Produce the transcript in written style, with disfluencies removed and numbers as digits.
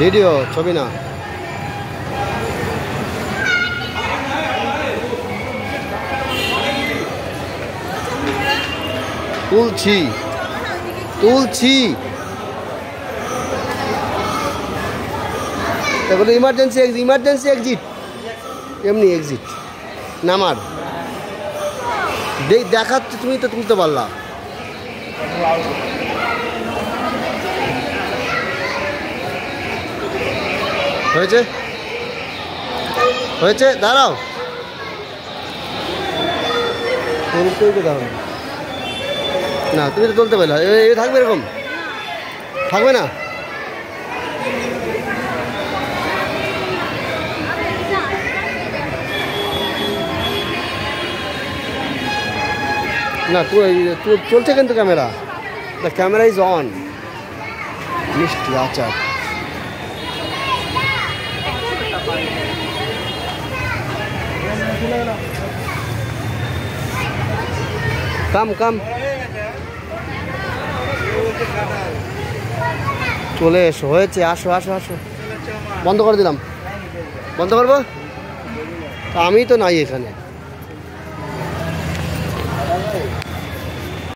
Video, ছবি না। তুলছি তুলছি। দেখো তো ইমার্জেন্সি এক্সিট, এমনি এক্সিট নামার দেখাচ্ছে, তুমি তো তুলতে পারলা। হয়েছে হয়েছে, দাঁড়াও, দাঁড়াও না, তুমি তো তুলতে পারলা। এ থাকবে, এরকম থাকবে না। না চলছে কিন্তু camera, the camera is on. মিষ্টি আচার, কাম চলে এসো, হয়েছে, আসো আসো আসো। বন্ধ করে দিলাম, বন্ধ করবো, আমি তো নাই এখানে।